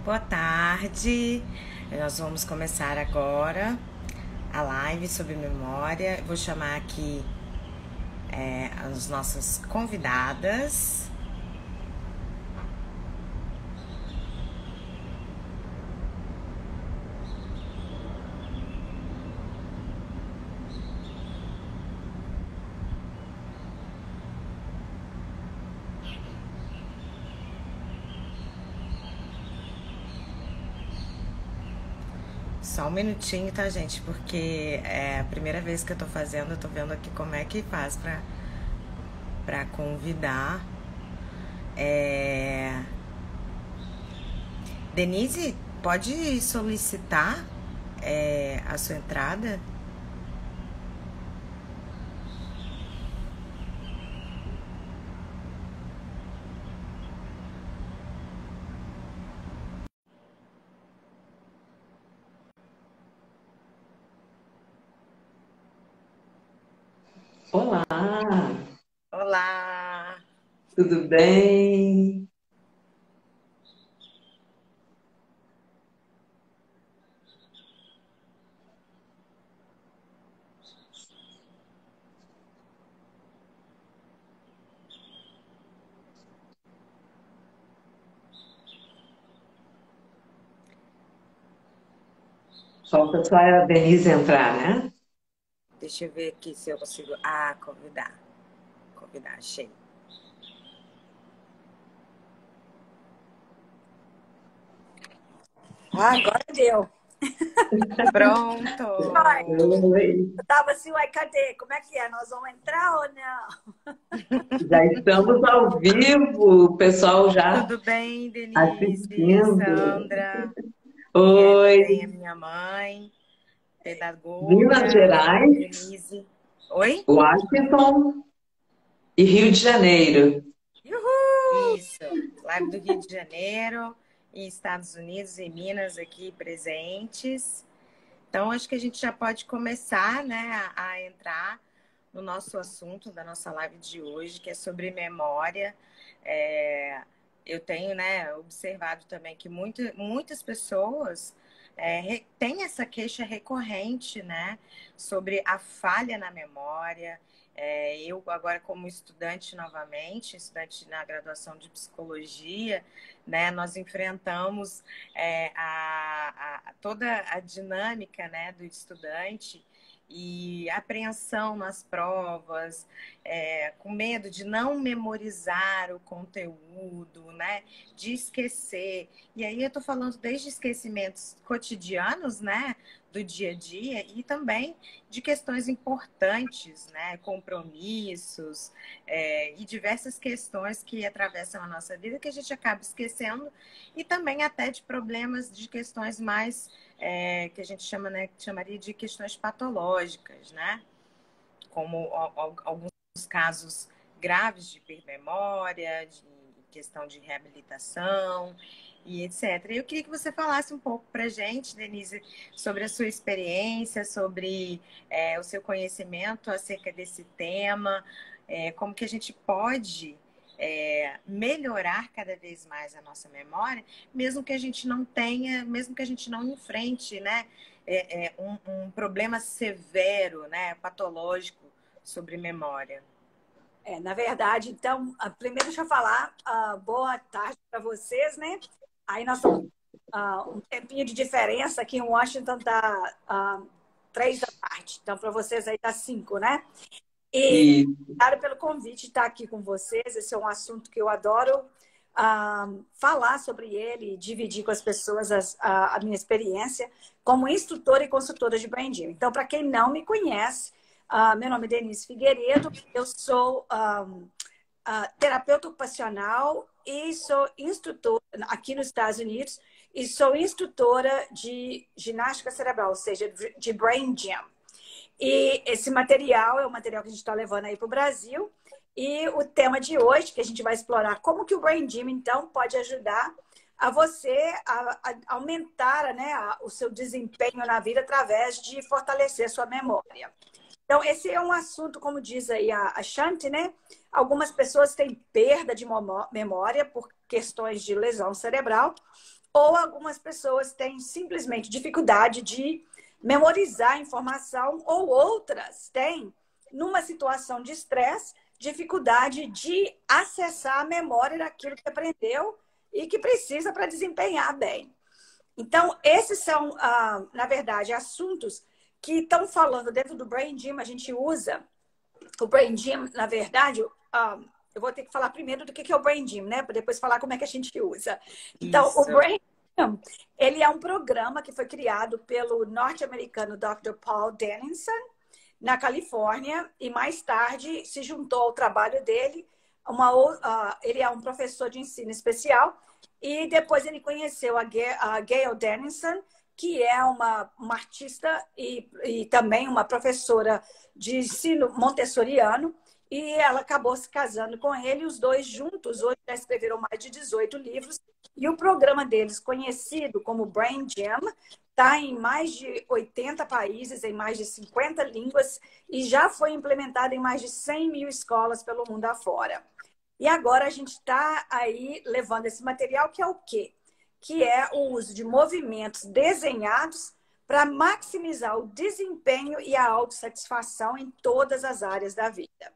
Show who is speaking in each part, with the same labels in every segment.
Speaker 1: Boa tarde. Nós vamos começar agora a live sobre memória. Vou chamar aqui as nossas convidadas. Só um minutinho, tá, gente? Porque é a primeira vez que eu tô fazendo, eu tô vendo aqui como é que faz pra convidar. Denise, pode solicitar a sua entrada?
Speaker 2: Olá,
Speaker 1: Olá!
Speaker 2: tudo bem? Falta só a Denise entrar, né?
Speaker 1: Deixa eu ver aqui se eu consigo. Ah, convidar. Convidar, achei.
Speaker 3: Ah, agora deu. Vai.
Speaker 1: Pronto!
Speaker 2: Oi.
Speaker 3: Eu tava assim, uai, cadê? Como é que é? Nós vamos entrar ou não?
Speaker 2: Já estamos ao vivo, o pessoal já
Speaker 1: Tudo bem, Denise,
Speaker 2: assistindo.
Speaker 1: Sandra? E é
Speaker 2: Oi,
Speaker 1: também a minha mãe,
Speaker 2: Minas
Speaker 1: pedagoga,
Speaker 2: Gerais,
Speaker 1: Denise. Oi?
Speaker 2: Washington e Rio de Janeiro.
Speaker 3: Uhul!
Speaker 1: Isso, live do Rio de Janeiro e Estados Unidos e Minas aqui presentes. Então, acho que a gente já pode começar, né, a entrar no nosso assunto da nossa live de hoje, que é sobre memória. É, eu tenho, né, observado também que muitas pessoas têm essa queixa recorrente, né, sobre a falha na memória. Eu agora como estudante novamente, estudante na graduação de psicologia, né, nós enfrentamos toda a dinâmica, né, do estudante e apreensão nas provas, com medo de não memorizar o conteúdo, né, de esquecer. E aí eu estou falando desde esquecimentos cotidianos, né, do dia a dia e também de questões importantes, né, compromissos e diversas questões que atravessam a nossa vida que a gente acaba esquecendo e também até de problemas de questões mais que a gente chama, né, que chamaria de questões patológicas, né? Como alguns casos graves de hipermemória, de questão de reabilitação e etc. Eu queria que você falasse um pouco para a gente, Denise, sobre a sua experiência, sobre o seu conhecimento acerca desse tema, como que a gente pode melhorar cada vez mais a nossa memória, mesmo que a gente não tenha, mesmo que a gente não enfrente, né, um problema severo, né, patológico sobre memória.
Speaker 3: Na verdade, então, primeiro deixa eu falar, boa tarde para vocês, né? Aí nós estamos um tempinho de diferença, aqui em Washington tá 3 da tarde, então para vocês aí tá 5, né? E
Speaker 2: E
Speaker 3: obrigada pelo convite de estar aqui com vocês. Esse é um assunto que eu adoro falar sobre ele, dividir com as pessoas a minha experiência como instrutora e consultora de branding. Então, para quem não me conhece, meu nome é Denise Figueiredo, eu sou terapeuta ocupacional e sou instrutora aqui nos Estados Unidos e sou instrutora de ginástica cerebral, ou seja, de Brain Gym. E esse material é o material que a gente está levando aí para o Brasil. E o tema de hoje, que a gente vai explorar como que o Brain Gym, então, pode ajudar a você a aumentar, né, o seu desempenho na vida através de fortalecer a sua memória. Então, esse é um assunto, como diz aí a Shanti, né? Algumas pessoas têm perda de memória por questões de lesão cerebral, ou algumas pessoas têm simplesmente dificuldade de memorizar a informação, ou outras têm, numa situação de estresse, dificuldade de acessar a memória daquilo que aprendeu e que precisa para desempenhar bem. Então, esses são, na verdade, assuntos que estão falando dentro do Brain Gym. A gente usa o Brain Gym, na verdade, eu vou ter que falar primeiro do que é o Brain Gym, né? Para depois falar como é que a gente usa. Então, o Brain Gym, ele é um programa que foi criado pelo norte-americano Dr. Paul Dennison, na Califórnia, e mais tarde se juntou ao trabalho dele. Ele é um professor de ensino especial, e depois ele conheceu a Gayle Dennison, que é uma artista e também uma professora de ensino montessoriano, e ela acabou se casando com ele. Os dois juntos hoje já escreveram mais de 18 livros, e o programa deles, conhecido como Brain Gym, está em mais de 80 países, em mais de 50 línguas, e já foi implementado em mais de 100 mil escolas pelo mundo afora. E agora a gente está aí levando esse material, que é o quê? Que é o uso de movimentos desenhados para maximizar o desempenho e a autossatisfação em todas as áreas da vida.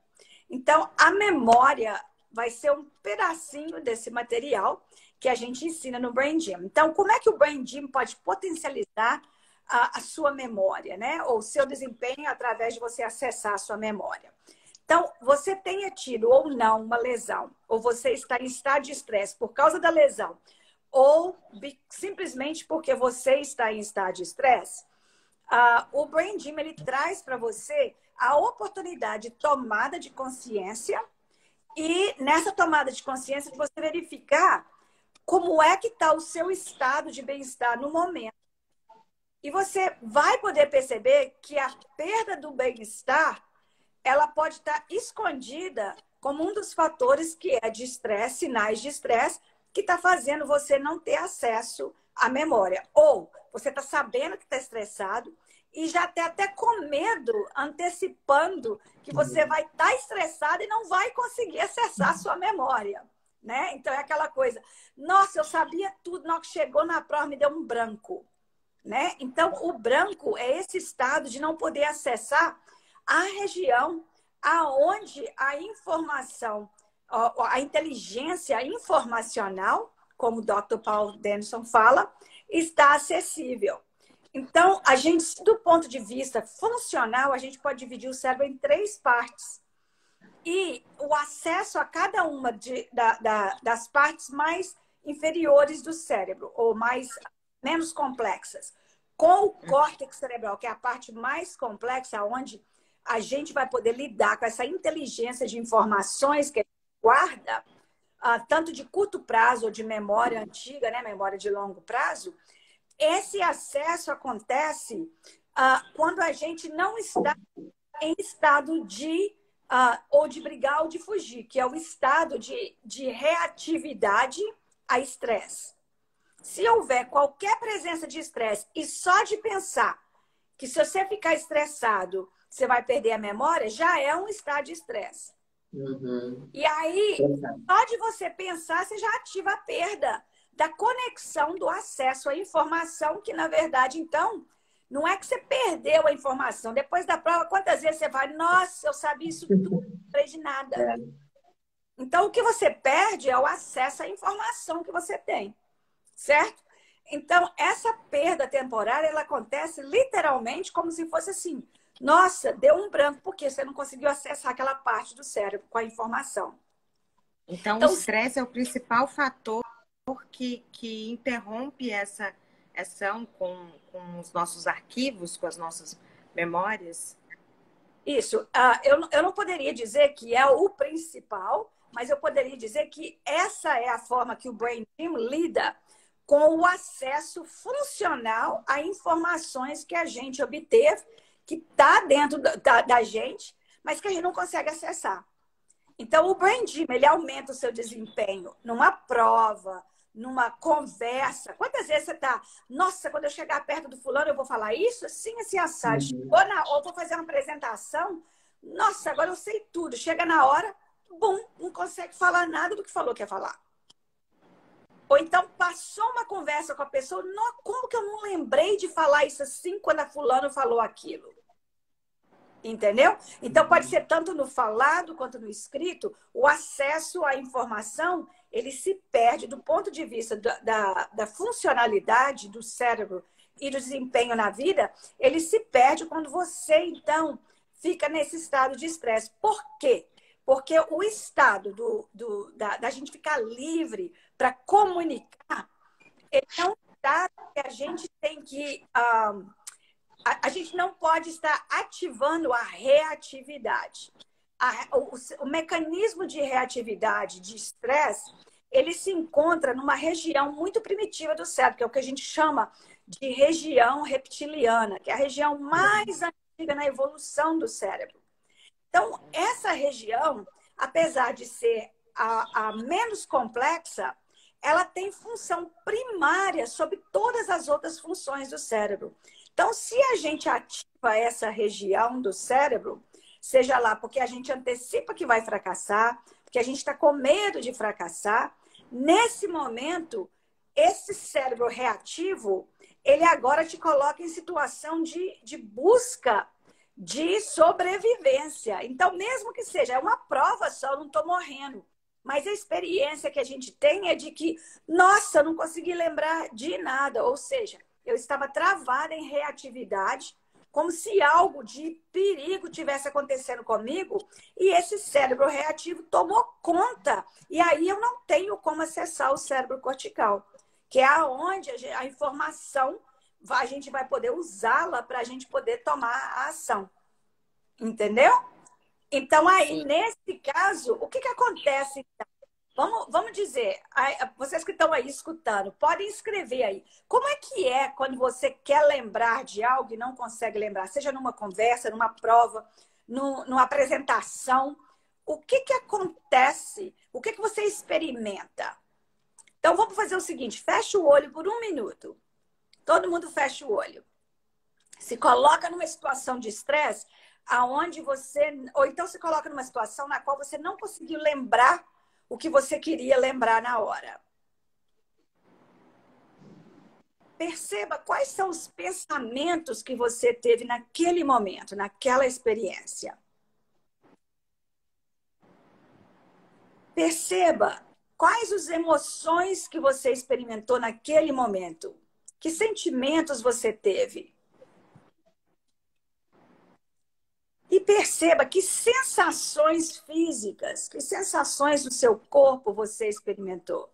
Speaker 3: Então, a memória vai ser um pedacinho desse material que a gente ensina no Brain Gym. Então, como é que o Brain Gym pode potencializar a sua memória, né? Ou o seu desempenho através de você acessar a sua memória? Então, você tenha tido ou não uma lesão, ou você está em estado de estresse por causa da lesão, ou simplesmente porque você está em estado de estresse, o Brain Gym, ele traz para você a oportunidade de tomada de consciência, e nessa tomada de consciência de você verificar como é que está o seu estado de bem-estar no momento. E você vai poder perceber que a perda do bem-estar, ela pode estar escondida como um dos fatores que é de estresse, sinais de estresse, que está fazendo você não ter acesso à memória. Ou você está sabendo que está estressado e já está até com medo, antecipando que você vai estar estressado e não vai conseguir acessar a sua memória, né? Então é aquela coisa, nossa, eu sabia tudo, na hora que chegou na prova me deu um branco, né? Então o branco é esse estado de não poder acessar a região aonde a informação, a inteligência informacional, como o Dr. Paul Dennison fala, está acessível. Então, a gente, do ponto de vista funcional, a gente pode dividir o cérebro em 3 partes. E o acesso a cada uma das partes mais inferiores do cérebro, ou menos complexas, com o córtex cerebral, que é a parte mais complexa, onde a gente vai poder lidar com essa inteligência de informações que a gente guarda, tanto de curto prazo ou de memória antiga, né, memória de longo prazo. Esse acesso acontece quando a gente não está em estado de ou de brigar ou de fugir, que é o estado de reatividade a estresse. Se houver qualquer presença de estresse e só de pensar que se você ficar estressado, você vai perder a memória, já é um estado de estresse.
Speaker 2: Uhum.
Speaker 3: E aí, só de você pensar, você já ativa a perda da conexão do acesso à informação, que na verdade, então, não é que você perdeu a informação. Depois da prova, quantas vezes você vai, nossa, eu sabia isso tudo, não sei de nada. Então, o que você perde é o acesso à informação que você tem, certo? Então, essa perda temporária, ela acontece literalmente como se fosse assim, nossa, deu um branco porque você não conseguiu acessar aquela parte do cérebro com a informação.
Speaker 1: Então o estresse é o principal fator que interrompe essa ação com os nossos arquivos, com as nossas memórias?
Speaker 3: Isso. Eu não poderia dizer que é o principal, mas eu poderia dizer que essa é a forma que o Brain Gym lida com o acesso funcional a informações que a gente obteve, que está dentro da gente, mas que a gente não consegue acessar. Então, o Brain Gym, ele aumenta o seu desempenho numa prova, numa conversa. Quantas vezes você está, nossa, quando eu chegar perto do fulano, eu vou falar isso, assim, assim, assado. Ou vou fazer uma apresentação, nossa, agora eu sei tudo. Chega na hora, bum, não consegue falar nada do que falou que ia falar. Ou então passou uma conversa com a pessoa, não, como que eu não lembrei de falar isso assim quando a fulano falou aquilo? Entendeu? Então pode ser tanto no falado quanto no escrito, o acesso à informação, ele se perde do ponto de vista da funcionalidade do cérebro e do desempenho na vida, ele se perde quando você, então, fica nesse estado de estresse. Por quê? Porque o estado da gente ficar livre para comunicar, ele é um estado que a gente tem que... a gente não pode estar ativando a reatividade. O mecanismo de reatividade, de estresse, ele se encontra numa região muito primitiva do cérebro, que é o que a gente chama de região reptiliana, que é a região mais antiga na evolução do cérebro. Então, essa região, apesar de ser a menos complexa, ela tem função primária sobre todas as outras funções do cérebro. Então, se a gente ativa essa região do cérebro, seja lá porque a gente antecipa que vai fracassar, porque a gente está com medo de fracassar, nesse momento, esse cérebro reativo, ele agora te coloca em situação de busca de sobrevivência. Então, mesmo que seja uma prova só, eu não estou morrendo. Mas a experiência que a gente tem é de que, nossa, eu não consegui lembrar de nada. Ou seja, eu estava travada em reatividade, como se algo de perigo tivesse acontecendo comigo, e esse cérebro reativo tomou conta. E aí eu não tenho como acessar o cérebro cortical, que é aonde a informação a gente vai poder usá-la para a gente poder tomar a ação. Entendeu? Então, aí, nesse caso, o que acontece? Vamos dizer, vocês que estão aí escutando, podem escrever aí. Como é quando você quer lembrar de algo e não consegue lembrar? Seja numa conversa, numa prova, numa apresentação. O que acontece? O que você experimenta? Então, vamos fazer o seguinte. Fecha o olho por 1 minuto. Todo mundo fecha o olho. Se coloca numa situação de estresse, aonde você... Ou então se coloca numa situação na qual você não conseguiu lembrar o que você queria lembrar na hora. Perceba quais são os pensamentos que você teve naquele momento, naquela experiência. Perceba quais as emoções que você experimentou naquele momento. Que sentimentos você teve? E perceba que sensações físicas, que sensações do seu corpo você experimentou.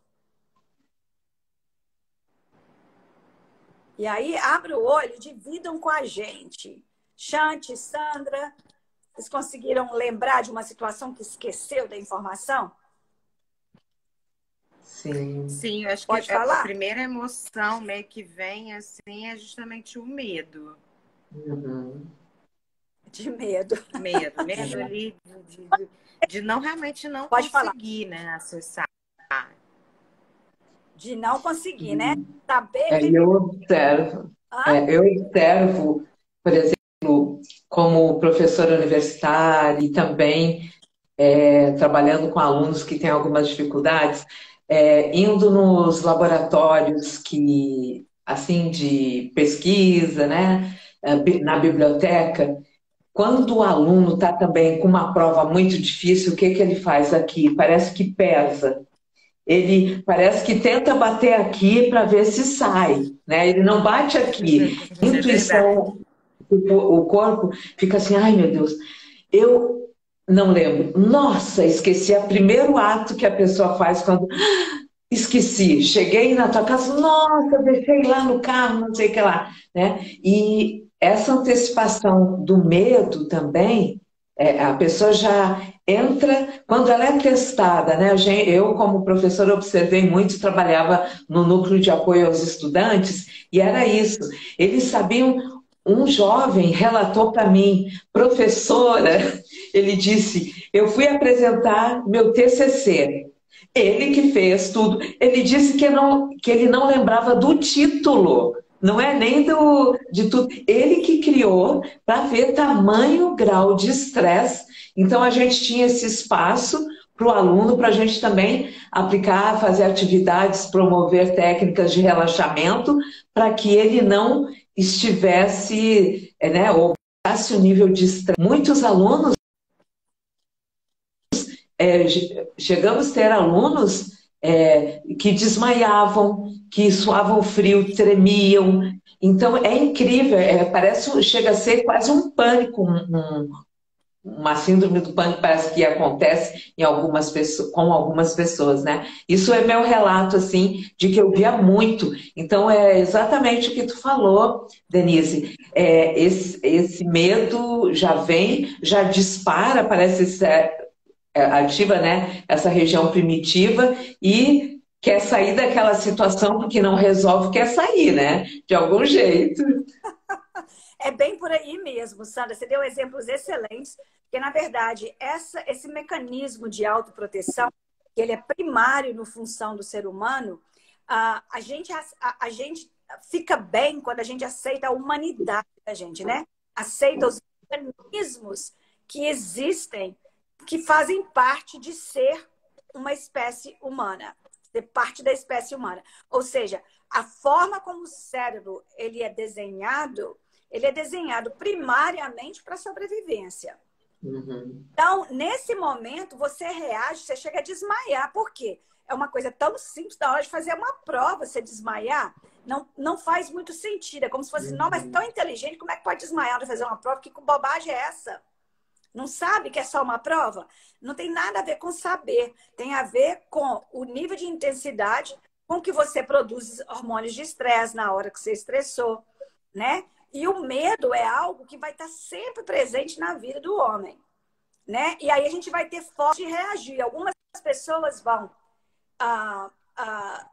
Speaker 3: E aí, abre o olho e dividam com a gente. Chante, Sandra, vocês conseguiram lembrar de uma situação que esqueceu da informação?
Speaker 2: Sim.
Speaker 1: Sim, eu acho
Speaker 3: Pode
Speaker 1: que
Speaker 3: falar?
Speaker 1: a primeira emoção meio que vem assim é justamente o medo.
Speaker 2: Uhum.
Speaker 3: De medo.
Speaker 1: Medo ali de não realmente não
Speaker 3: Pode
Speaker 1: conseguir, né, acessar.
Speaker 3: De não conseguir, né? Saber...
Speaker 2: Eu observo, por exemplo, como professora universitária e também trabalhando com alunos que têm algumas dificuldades, indo nos laboratórios que, assim, de pesquisa, né, na biblioteca, quando o aluno está também com uma prova muito difícil, o que ele faz aqui? Parece que pesa. Ele parece que tenta bater aqui para ver se sai, né? Ele não bate aqui. Intuição, o corpo fica assim, ai meu Deus, eu não lembro. Nossa, esqueci o primeiro ato que a pessoa faz quando... Esqueci, cheguei na tua casa, nossa, deixei lá no carro, não sei o que lá, né? E essa antecipação do medo também, a pessoa já entra, quando ela é testada, né? Eu, como professora, observei muito, trabalhava no núcleo de apoio aos estudantes, e era isso, eles sabiam. Um jovem relatou para mim, professora, ele disse, eu fui apresentar meu TCC. Ele que fez tudo. Ele disse que ele não lembrava do título, não é nem de tudo. Ele que criou para ver tamanho grau de estresse. Então a gente tinha esse espaço para o aluno, para a gente também aplicar, fazer atividades, promover técnicas de relaxamento, para que ele não estivesse, né, ou passasse o nível de estresse. Muitos alunos, chegamos a ter alunos que desmaiavam, que suavam frio, tremiam. Então, é incrível, chega a ser quase um pânico, uma síndrome do pânico parece que acontece em algumas pessoas, com algumas pessoas, né? Isso é meu relato, assim, de que eu via muito. Então, é exatamente o que tu falou, Denise. Esse medo já vem, já dispara, parece ser ativa, né? Essa região primitiva e quer sair daquela situação porque não resolve, quer sair, né? De algum jeito.
Speaker 3: É bem por aí mesmo, Sandra. Você deu exemplos excelentes, porque, na verdade, esse mecanismo de autoproteção, que ele é primário no função do ser humano, a gente fica bem quando a gente aceita a humanidade da gente, né? Aceita os mecanismos que existem, que fazem parte de ser uma espécie humana, ser parte da espécie humana. Ou seja, a forma como o cérebro ele é desenhado primariamente para a sobrevivência.
Speaker 2: Uhum.
Speaker 3: Então, nesse momento, você reage, você chega a desmaiar. Por quê? É uma coisa tão simples, na hora de fazer uma prova, você desmaiar, não faz muito sentido. É como se fosse, não, mas tão inteligente, como é que pode desmaiar de fazer uma prova? Que bobagem é essa? Não sabe que é só uma prova? Não tem nada a ver com saber. Tem a ver com o nível de intensidade com que você produz hormônios de estresse na hora que você estressou, né? E o medo é algo que vai estar sempre presente na vida do homem, né? E aí a gente vai ter força de reagir. Algumas pessoas vão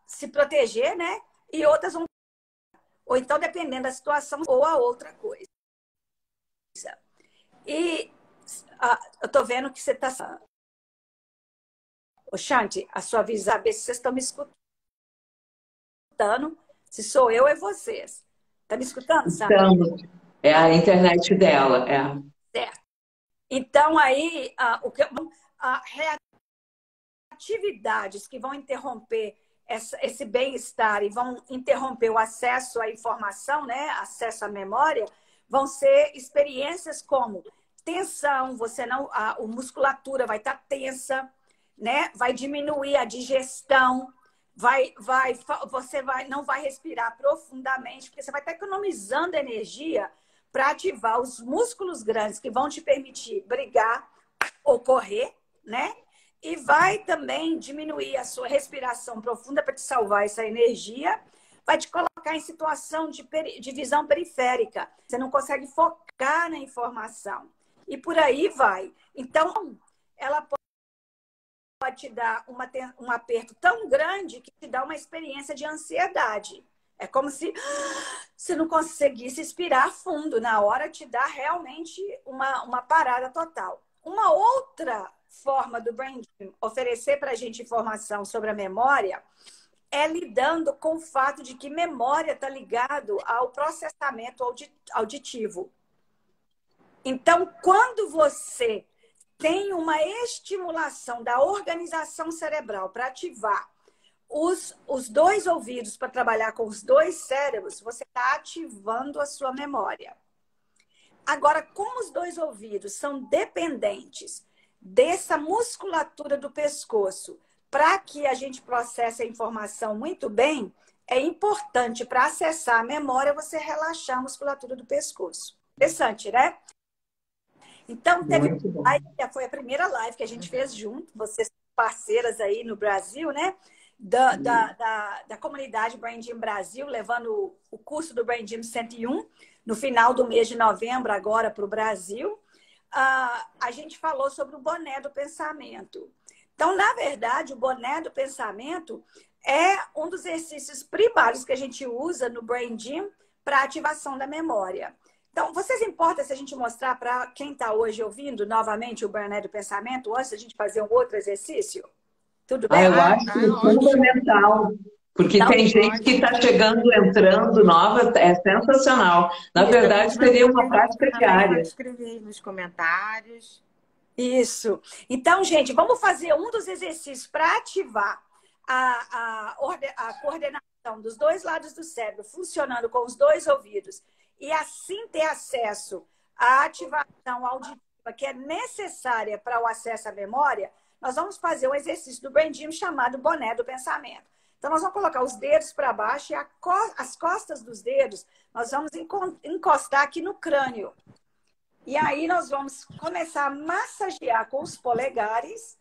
Speaker 3: se proteger, né? E outras vão... Ou então, dependendo da situação, ou a outra coisa. E eu tô vendo que você está... Ô, Shanti, a sua visão, saber se vocês estão me escutando. Se sou eu, é vocês. Tá me escutando, sabe?
Speaker 2: Estamos. É a internet dela,
Speaker 3: Certo. Então, aí, atividades que vão interromper esse bem-estar e vão interromper o acesso à informação, né? Acesso à memória, vão ser experiências como tensão, a musculatura vai estar tensa, né? Vai diminuir a digestão. Você não vai respirar profundamente, porque você vai estar economizando energia para ativar os músculos grandes que vão te permitir brigar ou correr, né? E vai também diminuir a sua respiração profunda para te salvar essa energia. Vai te colocar em situação de visão periférica. Você não consegue focar na informação. E por aí vai. Então, ela pode te dar um aperto tão grande que te dá uma experiência de ansiedade. É como se você não conseguisse respirar fundo. Na hora te dá realmente uma parada total. Uma outra forma do Brain Gym oferecer para a gente informação sobre a memória é lidando com o fato de que memória está ligado ao processamento auditivo. Então, quando você tem uma estimulação da organização cerebral para ativar os dois ouvidos para trabalhar com os dois cérebros, você está ativando a sua memória. Agora, como os dois ouvidos são dependentes dessa musculatura do pescoço para que a gente processe a informação muito bem, é importante para acessar a memória você relaxar a musculatura do pescoço. Interessante, né? Então, foi a primeira live que a gente fez junto, vocês parceiras aí no Brasil, né? Da comunidade Brain Gym Brasil, levando o curso do Brain Gym 101 no final do mês de novembro, agora para o Brasil. A gente falou sobre o boné do pensamento. Então, na verdade, o boné do pensamento é um dos exercícios primários que a gente usa no Brain Gym para ativação da memória. Então, vocês importam se a gente mostrar para quem está hoje ouvindo novamente o boné do pensamento, antes da gente fazer um outro exercício? Tudo bem?
Speaker 2: Eu acho que é fundamental. Porque tem gente que está chegando, entrando, nova, é sensacional. Na verdade, seria uma prática diária.
Speaker 1: Pode escrever aí nos comentários.
Speaker 3: Isso. Então, gente, vamos fazer um dos exercícios para ativar a coordenação dos dois lados do cérebro, funcionando com os dois ouvidos, e assim ter acesso à ativação auditiva que é necessária para o acesso à memória. Nós vamos fazer um exercício do Brain Gym chamado boné do pensamento. Então, nós vamos colocar os dedos para baixo e as costas dos dedos nós vamos encostar aqui no crânio. E aí nós vamos começar a massagear com os polegares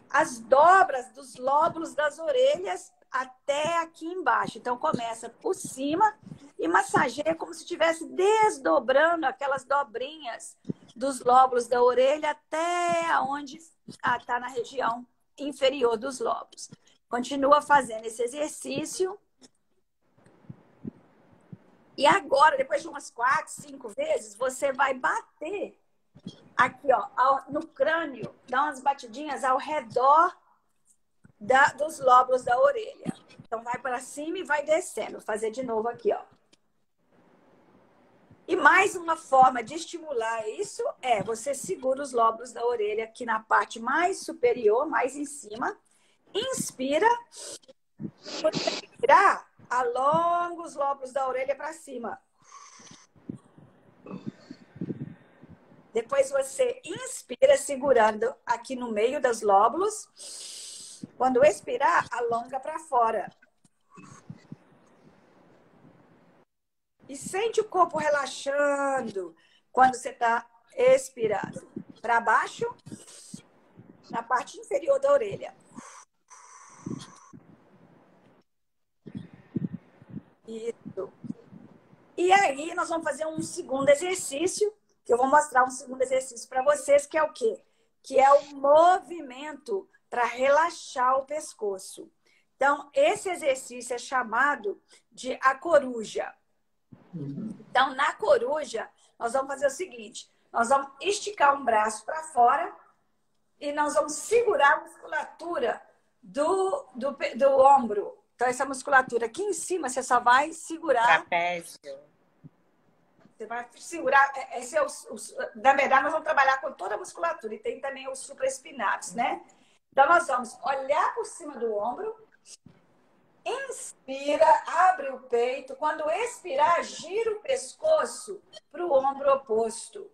Speaker 3: as dobras dos lóbulos das orelhas até aqui embaixo. Então, começa por cima e massageia como se estivesse desdobrando aquelas dobrinhas dos lóbulos da orelha até onde está na região inferior dos lóbulos. Continua fazendo esse exercício. E agora, depois de umas 4, 5 vezes, você vai bater aqui, ó, no crânio, dá umas batidinhas ao redor dos lóbulos da orelha. Então, vai para cima e vai descendo. Vou fazer de novo aqui, ó. E mais uma forma de estimular isso é você segura os lóbulos da orelha aqui na parte mais superior, mais em cima. Inspira. Quando você inspirar, alonga os lóbulos da orelha para cima. Depois você inspira segurando aqui no meio dos lóbulos. Quando expirar, alonga para fora. E sente o corpo relaxando quando você está expirando. Para baixo, na parte inferior da orelha. Isso. E aí, nós vamos fazer um segundo exercício, que eu vou mostrar um segundo exercício para vocês, que é o quê? Que é o movimento para relaxar o pescoço. Então, esse exercício é chamado de a coruja. Então, na coruja, nós vamos fazer o seguinte. Nós vamos esticar um braço para fora e nós vamos segurar a musculatura do ombro. Então, essa musculatura aqui em cima, você só vai segurar...
Speaker 1: Trapézio.
Speaker 3: Você vai segurar... na verdade, nós vamos trabalhar com toda a musculatura. E tem também os supraespinados, né? Então, nós vamos olhar por cima do ombro. Inspira, abre o peito. Quando expirar, gira o pescoço para o ombro oposto.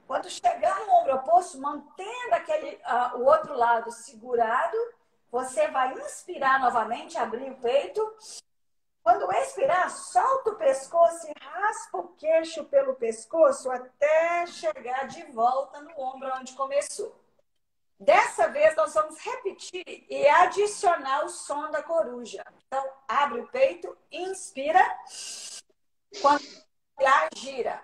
Speaker 3: Quando chegar no ombro oposto, mantendo o outro lado segurado, você vai inspirar novamente, abrir o peito. Quando expirar, solta o pescoço e raspa o queixo pelo pescoço até chegar de volta no ombro onde começou. Dessa vez, nós vamos repetir e adicionar o som da coruja. Então, abre o peito, inspira. Quando expirar, gira.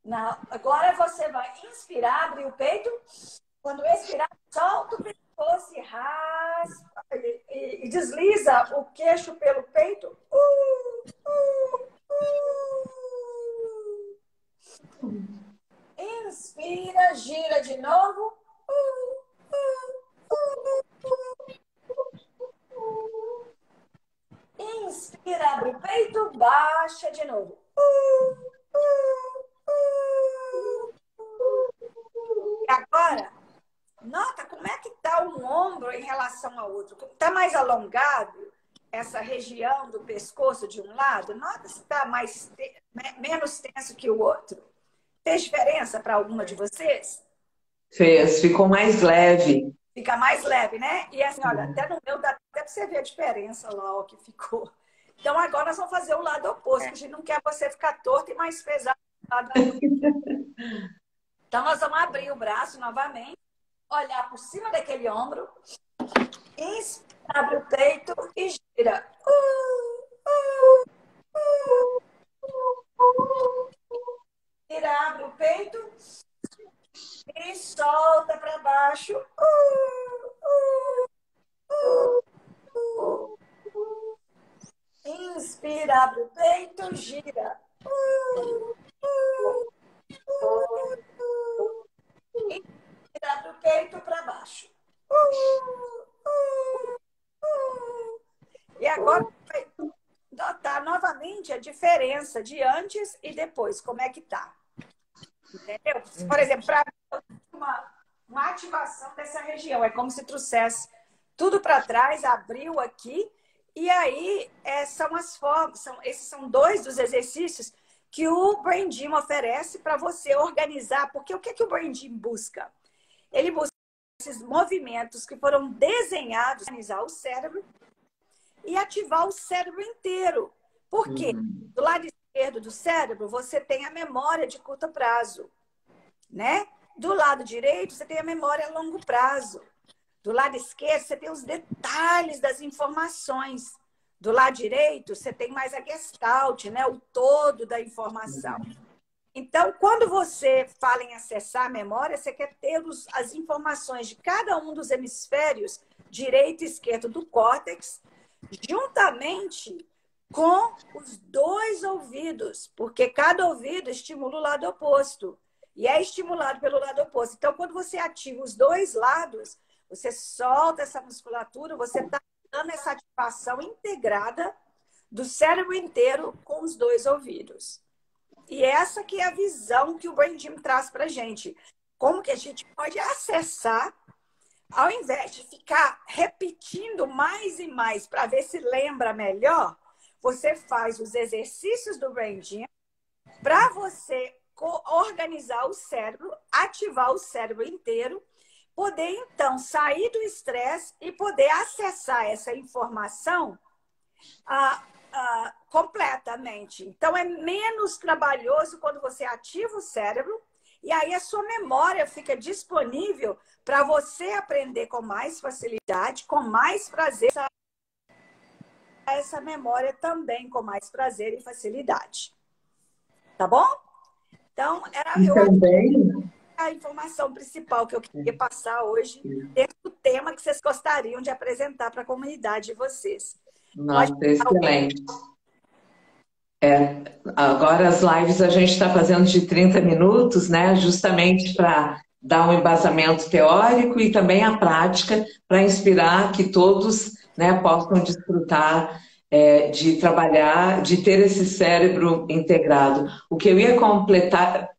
Speaker 3: Não. Agora você vai inspirar, abrir o peito. Quando expirar, solta o pescoço e raspa. E desliza o queixo pelo peito. Inspira, gira de novo. Inspira, abre o peito, baixa de novo. E agora, nota como é que está um ombro em relação ao outro. Está mais alongado essa região do pescoço de um lado? Nota se está menos tenso que o outro. Fez diferença para alguma de vocês?
Speaker 2: Fez, ficou mais leve.
Speaker 3: Fica mais leve, né? E assim, olha, até no meu dá até para você ver a diferença lá, ó, que ficou. Então, agora nós vamos fazer o lado oposto, que a gente não quer você ficar torto e mais pesado. Então, nós vamos abrir o braço novamente, olhar por cima daquele ombro, inspira, abre o peito e gira. Inspira, abre o peito e solta para baixo. Inspira, abre o peito, gira. Inspira, abre o peito para baixo. E agora vai notar novamente a diferença de antes e depois, como é que tá. Entendeu? Por exemplo, para uma ativação dessa região, é como se trouxesse tudo para trás, abriu aqui, e aí são as formas, esses são 2 dos exercícios que o Brain Gym oferece para você organizar, porque o que o Brain Gym busca? Ele busca esses movimentos que foram desenhados para organizar o cérebro e ativar o cérebro inteiro. Por quê? Do lado esquerdo do cérebro, você tem a memória de curto prazo, né? Do lado direito, você tem a memória a longo prazo. Do lado esquerdo, você tem os detalhes das informações. Do lado direito, você tem mais a gestalt, né? O todo da informação. Então, quando você fala em acessar a memória, você quer ter as informações de cada um dos hemisférios, direito e esquerdo do córtex, juntamente com os 2 ouvidos, porque cada ouvido estimula o lado oposto e é estimulado pelo lado oposto. Então, quando você ativa os 2 lados, você solta essa musculatura, você está dando essa ativação integrada do cérebro inteiro com os 2 ouvidos. E essa que é a visão que o Brain Gym traz para a gente. Como que a gente pode acessar, ao invés de ficar repetindo mais e mais para ver se lembra melhor, você faz os exercícios do Brain Gym para você organizar o cérebro, ativar o cérebro inteiro, poder então sair do estresse e poder acessar essa informação completamente. Então, é menos trabalhoso quando você ativa o cérebro e aí a sua memória fica disponível para você aprender com mais facilidade, com mais prazer, essa memória também com mais prazer e facilidade. Tá bom? Então, era a informação principal que eu queria passar hoje dentro do tema que vocês gostariam de apresentar para a comunidade de vocês.
Speaker 2: Nossa, excelente. Agora as lives a gente está fazendo de 30 minutos, né? Justamente para dar um embasamento teórico e também a prática para inspirar que todos, né, possam desfrutar de trabalhar, de ter esse cérebro integrado. O que eu ia completar,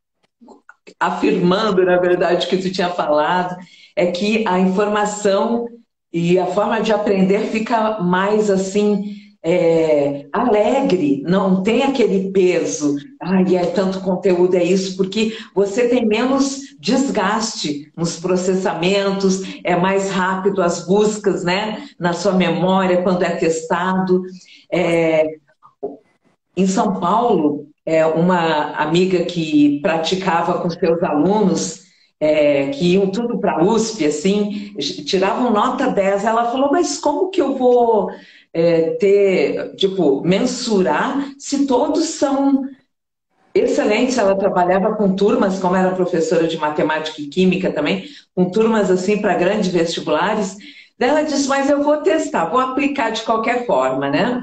Speaker 2: afirmando, na verdade, que tu tinha falado, é que a informação e a forma de aprender fica mais assim, alegre, não tem aquele peso, é tanto conteúdo, é isso, porque você tem menos desgaste nos processamentos, é mais rápido as buscas, né, na sua memória quando é testado. Em São Paulo, uma amiga que praticava com seus alunos, que iam tudo para a USP, assim, tiravam nota 10, ela falou, mas como que eu vou mensurar se todos são excelentes? Ela trabalhava com turmas, como era professora de matemática e química também, com turmas assim para grandes vestibulares. Daí ela disse, mas eu vou testar, vou aplicar de qualquer forma, né?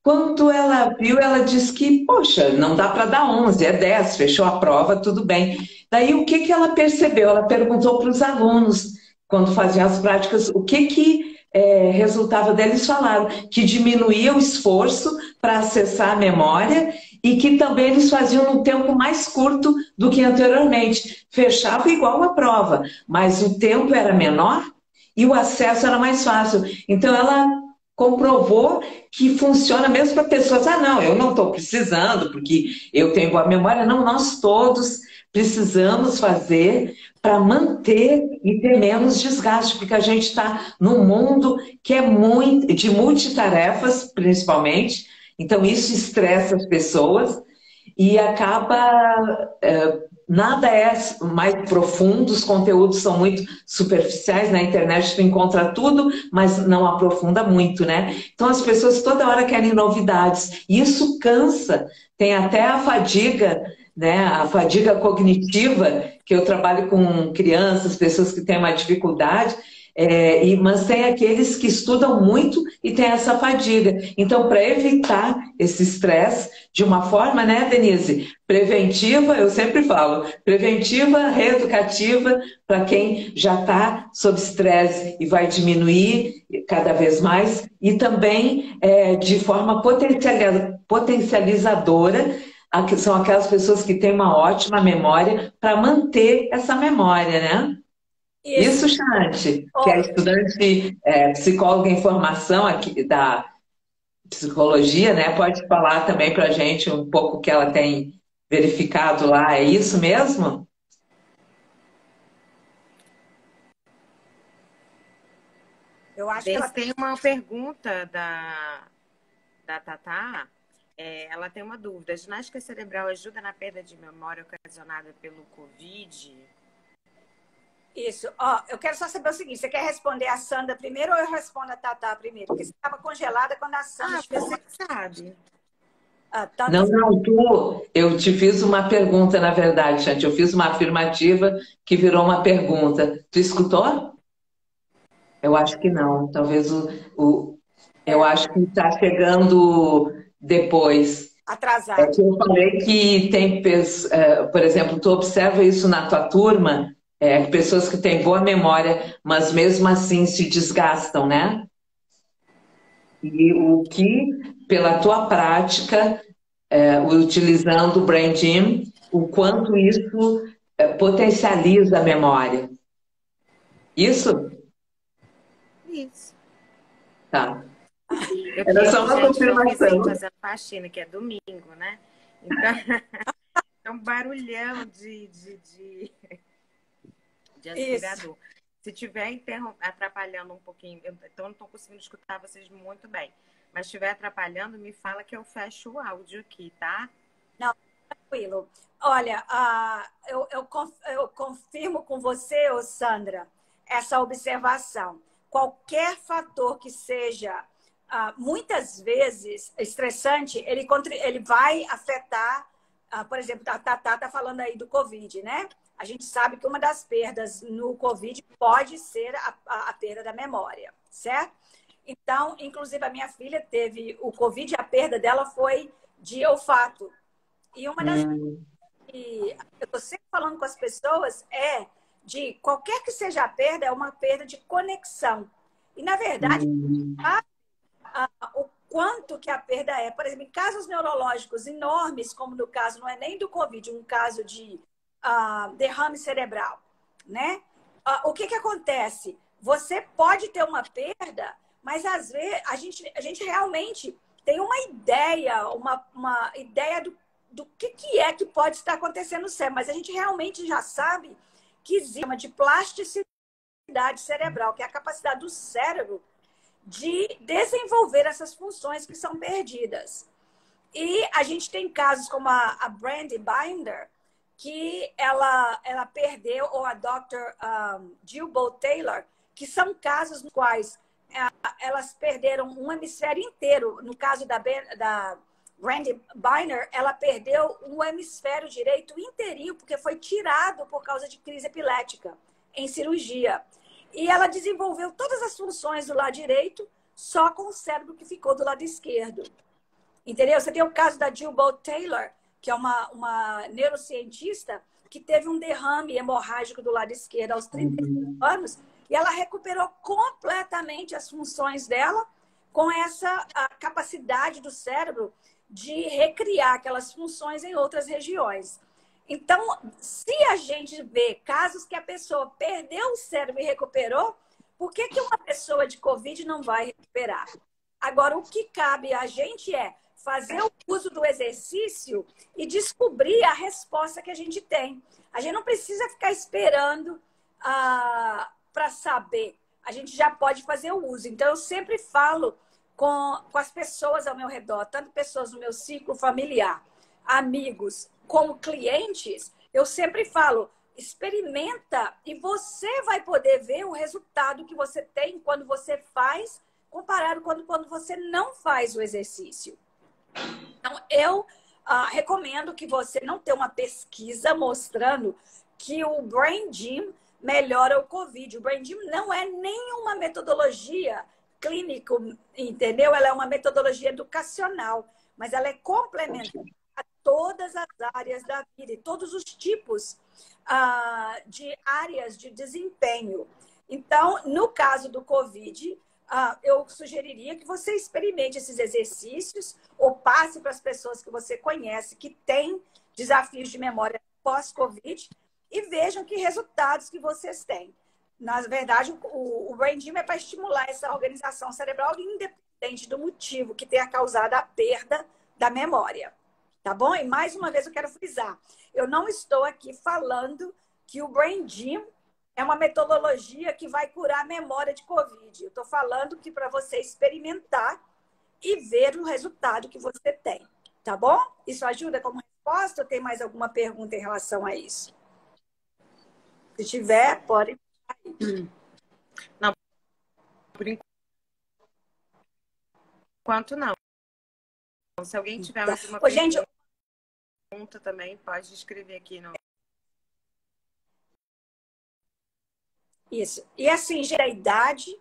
Speaker 2: Quando ela viu, ela disse que, poxa, não dá para dar 11, é 10, fechou a prova, tudo bem. Daí o que ela percebeu? Ela perguntou para os alunos, quando faziam as práticas, o que resultava deles. Falaram que diminuía o esforço para acessar a memória e que também eles faziam num tempo mais curto do que anteriormente. Fechava igual a prova, mas o tempo era menor e o acesso era mais fácil. Então ela comprovou que funciona mesmo para pessoas. Não, eu não estou precisando porque eu tenho boa memória. Não, nós todos precisamos fazer para manter e ter menos desgaste, porque a gente está num mundo que é muito de multitarefas, principalmente. Então isso estressa as pessoas e acaba... nada é mais profundo, os conteúdos são muito superficiais, na internet tu encontra tudo, mas não aprofunda muito, né? Então as pessoas toda hora querem novidades, e isso cansa, tem até a fadiga, né? A fadiga cognitiva, que eu trabalho com crianças, pessoas que têm uma dificuldade, mas tem aqueles que estudam muito e tem essa fadiga. Então, para evitar esse estresse, de uma forma, né, Denise? Preventiva, eu sempre falo, preventiva, reeducativa, para quem já está sob estresse e vai diminuir cada vez mais, e também de forma potencializadora, são aquelas pessoas que têm uma ótima memória, para manter essa memória, né? Isso, Chante, que é estudante, psicóloga em formação aqui da psicologia, né? Pode falar também para a gente um pouco o que ela tem verificado lá. É isso mesmo?
Speaker 3: Eu acho que ela
Speaker 1: tem uma pergunta da Tatá. Ela tem uma dúvida. A ginástica cerebral ajuda na perda de memória ocasionada pelo Covid?
Speaker 3: Isso. Eu quero só saber o seguinte: você quer responder a Sandra primeiro ou eu respondo a Tatá primeiro? Porque você estava congelada quando a Sandra...
Speaker 1: você que sabe.
Speaker 2: Não, eu te fiz uma pergunta, na verdade, Chante. Eu fiz uma afirmativa que virou uma pergunta. Tu escutou? Eu acho que não. Talvez eu acho que está chegando depois.
Speaker 3: Atrasado.
Speaker 2: É que eu falei que tem, por exemplo, tu observa isso na tua turma, pessoas que têm boa memória, mas mesmo assim se desgastam, né? E o que, pela tua prática, utilizando o Brain Gym, o quanto isso potencializa a memória. Isso?
Speaker 1: Isso.
Speaker 2: Tá.
Speaker 1: Era
Speaker 2: só uma confirmação.
Speaker 1: Fazendo faxina, que é domingo, né? Então, é um barulhão de aspirador. Isso. Se estiver atrapalhando um pouquinho, então não estou conseguindo escutar vocês muito bem. Mas se estiver atrapalhando, me fala que eu fecho o áudio aqui, tá?
Speaker 3: Não, tranquilo. Olha, eu confirmo com você, Sandra, essa observação. Qualquer fator que seja muitas vezes estressante, ele vai afetar, por exemplo, a Tatá está falando aí do Covid, né? A gente sabe que uma das perdas no Covid pode ser a perda da memória, certo? Então, inclusive, a minha filha teve o Covid e a perda dela foi de olfato. E uma das coisas que eu estou sempre falando com as pessoas de qualquer que seja a perda, é uma perda de conexão. E, na verdade, o quanto que a perda é. Por exemplo, em casos neurológicos enormes, como no caso, não é nem do Covid, um caso de derrame cerebral, né? O que acontece? Você pode ter uma perda, mas às vezes a gente realmente tem uma ideia, uma ideia do que é que pode estar acontecendo no cérebro, mas a gente realmente já sabe que existe uma de plasticidade cerebral, que é a capacidade do cérebro de desenvolver essas funções que são perdidas. E a gente tem casos como a Brandy Binder, que ela perdeu, ou a Dr. Jill Bolt Taylor, que são casos nos quais elas perderam um hemisfério inteiro. No caso da Brandy Binder, ela perdeu um hemisfério direito inteirinho, porque foi tirado por causa de crise epilética em cirurgia. E ela desenvolveu todas as funções do lado direito, só com o cérebro que ficou do lado esquerdo. Entendeu? Você tem o caso da Jill Bolt Taylor, que é uma neurocientista que teve um derrame hemorrágico do lado esquerdo aos 35 anos, e ela recuperou completamente as funções dela com essa capacidade do cérebro de recriar aquelas funções em outras regiões. Então, se a gente vê casos que a pessoa perdeu o cérebro e recuperou, por que uma pessoa de Covid não vai recuperar? Agora, o que cabe a gente é fazer o uso do exercício e descobrir a resposta que a gente tem. A gente não precisa ficar esperando para saber. A gente já pode fazer o uso. Então, eu sempre falo com as pessoas ao meu redor, tanto pessoas do meu círculo familiar, amigos, como clientes, eu sempre falo, experimenta e você vai poder ver o resultado que você tem quando você faz, comparado quando você não faz o exercício. Então, eu recomendo que você não tenha uma pesquisa mostrando que o Brain Gym melhora o COVID. O Brain Gym não é nenhuma metodologia clínica, entendeu? Ela é uma metodologia educacional, mas ela é complementar a todas as áreas da vida e todos os tipos de áreas de desempenho. Então, no caso do COVID, eu sugeriria que você experimente esses exercícios ou passe para as pessoas que você conhece que têm desafios de memória pós-COVID e vejam que resultados que vocês têm. Na verdade, o Brain Gym é para estimular essa organização cerebral independente do motivo que tenha causado a perda da memória. Tá bom? E mais uma vez eu quero frisar, eu não estou aqui falando que o Brain Gym é uma metodologia que vai curar a memória de COVID. Eu estou falando que para você experimentar e ver o resultado que você tem. Tá bom? Isso ajuda como resposta? Ou tem mais alguma pergunta em relação a isso? Se tiver, pode.
Speaker 1: Não, por enquanto não. Se alguém tiver mais uma pergunta também, pode escrever aqui no...
Speaker 3: Isso. E assim, a idade...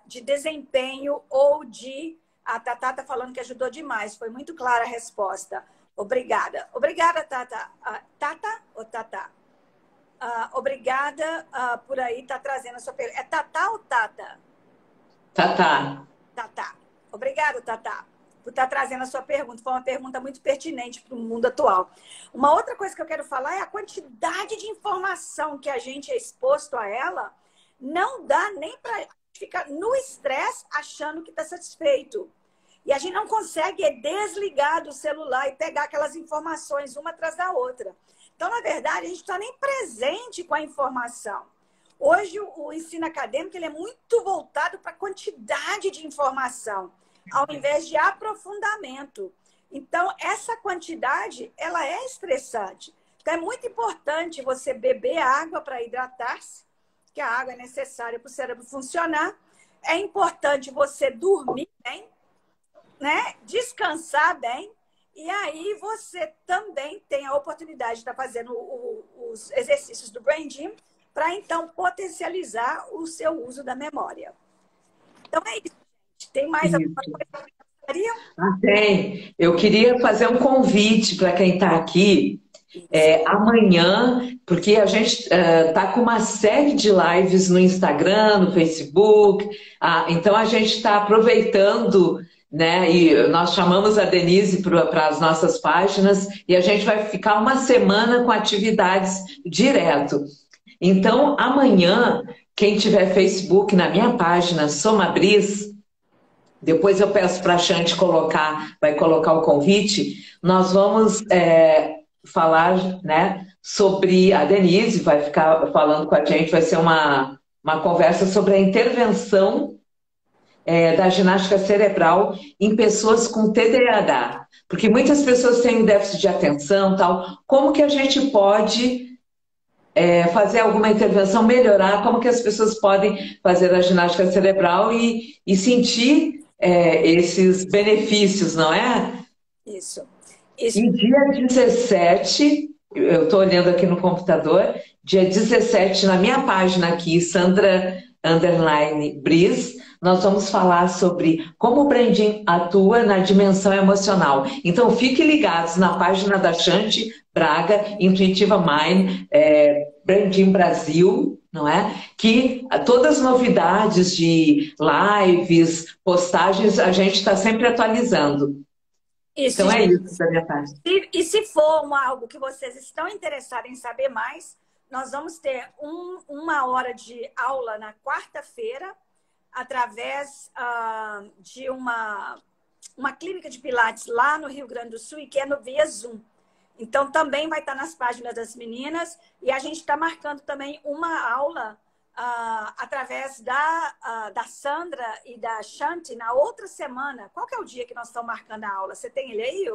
Speaker 3: de desempenho ou de... A Tatá está falando que ajudou demais. Foi muito clara a resposta. Obrigada. Obrigada, Tata. Tata ou Tatá? Obrigada por aí estar trazendo a sua pergunta. É Tatá ou Tata?
Speaker 2: Tatá.
Speaker 3: Tatá. Obrigada, Tatá, por estar trazendo a sua pergunta. Foi uma pergunta muito pertinente para o mundo atual. Uma outra coisa que eu quero falar é a quantidade de informação que a gente é exposto a ela. Não dá nem para ficar no estresse achando que está satisfeito. E a gente não consegue desligar do celular e pegar aquelas informações uma atrás da outra. Então, na verdade, a gente está nem presente com a informação. Hoje, o ensino acadêmico ele é muito voltado para a quantidade de informação, ao invés de aprofundamento. Então, essa quantidade, ela é estressante. Então, é muito importante você beber água para hidratar-se, que a água é necessária para o cérebro funcionar. É importante você dormir bem, né? Descansar bem. E aí você também tem a oportunidade de estar fazendo os exercícios do Brain Gym para, então, potencializar o seu uso da memória. Então, é isso. Tem mais alguma coisa que vocês gostariam?
Speaker 2: Tem. Eu queria fazer um convite para quem está aqui. Amanhã, porque a gente está com uma série de lives no Instagram, no Facebook, então a gente está aproveitando, né? E nós chamamos a Denise para as nossas páginas e a gente vai ficar uma semana com atividades direto. Então, amanhã, quem tiver Facebook na minha página, Somabris, depois eu peço para a Chante vai colocar o convite, nós vamos falar, né, sobre a Denise, vai ficar falando com a gente, vai ser uma conversa sobre a intervenção da ginástica cerebral em pessoas com TDAH. Porque muitas pessoas têm déficit de atenção, tal. Como que a gente pode fazer alguma intervenção, melhorar, como que as pessoas podem fazer a ginástica cerebral e sentir esses benefícios, não é?
Speaker 3: Isso.
Speaker 2: E dia 17, eu estou olhando aqui no computador, dia 17, na minha página aqui, Sandra_Bris, nós vamos falar sobre como o Brain Gym atua na dimensão emocional. Então, fiquem ligados na página da Chante Braga, Intuitiva Mind, Brain Gym Brasil, não é? Que todas as novidades de lives, postagens, a gente está sempre atualizando.
Speaker 3: Isso,
Speaker 2: então é isso da minha parte.
Speaker 3: E se for algo que vocês estão interessados em saber mais, nós vamos ter uma hora de aula na quarta-feira, através de uma clínica de Pilates lá no Rio Grande do Sul, e que é no via Zoom. Então, também vai estar nas páginas das meninas, e a gente está marcando também uma aula através da Sandra e da Chante na outra semana. Qual que é o dia que nós estamos marcando a aula? Você tem ele aí?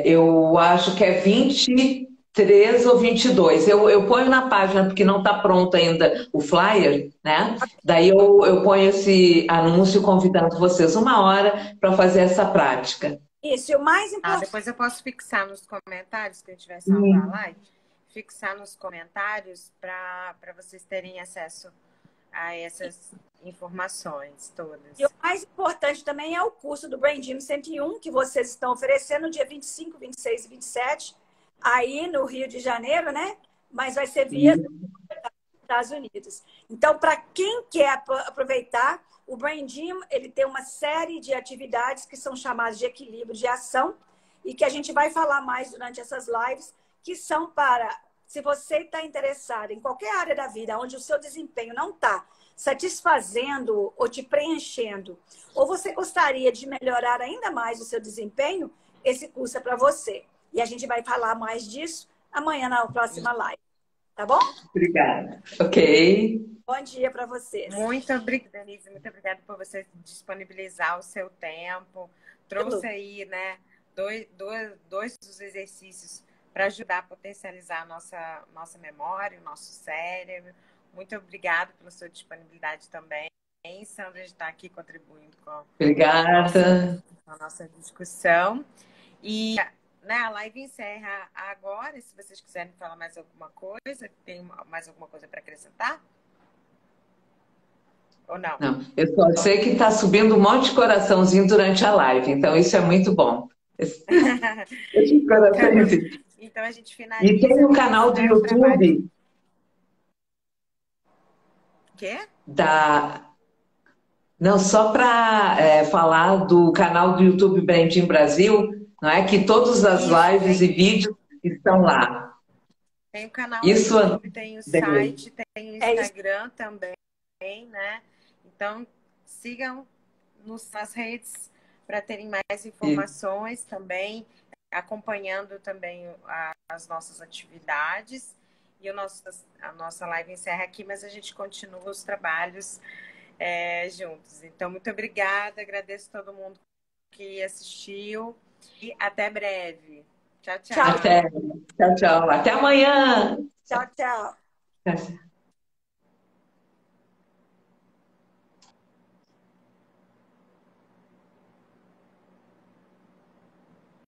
Speaker 2: Eu acho que é 20 23 ou 22. Eu ponho na página, porque não está pronto ainda o flyer, né? Daí eu ponho esse anúncio convidando vocês 1 hora para fazer essa prática.
Speaker 3: Isso, e o mais importante.
Speaker 1: Depois eu posso fixar nos comentários, quem tiver salvar a live, fixar nos comentários para vocês terem acesso a essas informações todas.
Speaker 3: E o mais importante também é o curso do Brain Gym 101, que vocês estão oferecendo dia 25, 26 e 27, aí no Rio de Janeiro, né? Mas vai ser via Estados Unidos. Então, para quem quer aproveitar, o Brain Gym, ele tem uma série de atividades que são chamadas de equilíbrio de ação e que a gente vai falar mais durante essas lives, que são para, se você está interessado em qualquer área da vida onde o seu desempenho não está satisfazendo ou te preenchendo, ou você gostaria de melhorar ainda mais o seu desempenho, esse curso é para você. E a gente vai falar mais disso amanhã na próxima live. Tá bom?
Speaker 2: Obrigada. Ok.
Speaker 3: Bom dia para vocês.
Speaker 1: Muito obrigada, Denise. Muito obrigada por você disponibilizar o seu tempo. Trouxe aí, né, dois dos exercícios para ajudar a potencializar a nossa memória, o nosso cérebro. Muito obrigada pela sua disponibilidade também, Sandra, de estar aqui contribuindo com
Speaker 2: Obrigada.
Speaker 1: a nossa discussão. E, né, a live encerra agora. Se vocês quiserem falar mais alguma coisa, tem mais alguma coisa para acrescentar? Ou não?
Speaker 2: Não, eu só sei que está subindo um monte de coraçãozinho durante a live, então isso é muito bom. Esse coraçãozinho.
Speaker 1: Então a gente finaliza.
Speaker 2: E tem o canal do YouTube.
Speaker 1: Quê?
Speaker 2: Não, só para falar do canal do YouTube Brain Gym Brasil, não é? Que todas as lives e vídeos estão lá.
Speaker 1: Tem o canal
Speaker 2: Isso,
Speaker 1: do YouTube, tem o site, tem o Instagram também, né? Então, sigam nas redes para terem mais informações também, acompanhando também as nossas atividades. E a nossa live encerra aqui, mas a gente continua os trabalhos juntos. Então, muito obrigada, agradeço a todo mundo que assistiu e até breve. Tchau, tchau.
Speaker 2: Tchau, tchau. Até amanhã.
Speaker 3: Tchau, tchau.
Speaker 2: Tchau.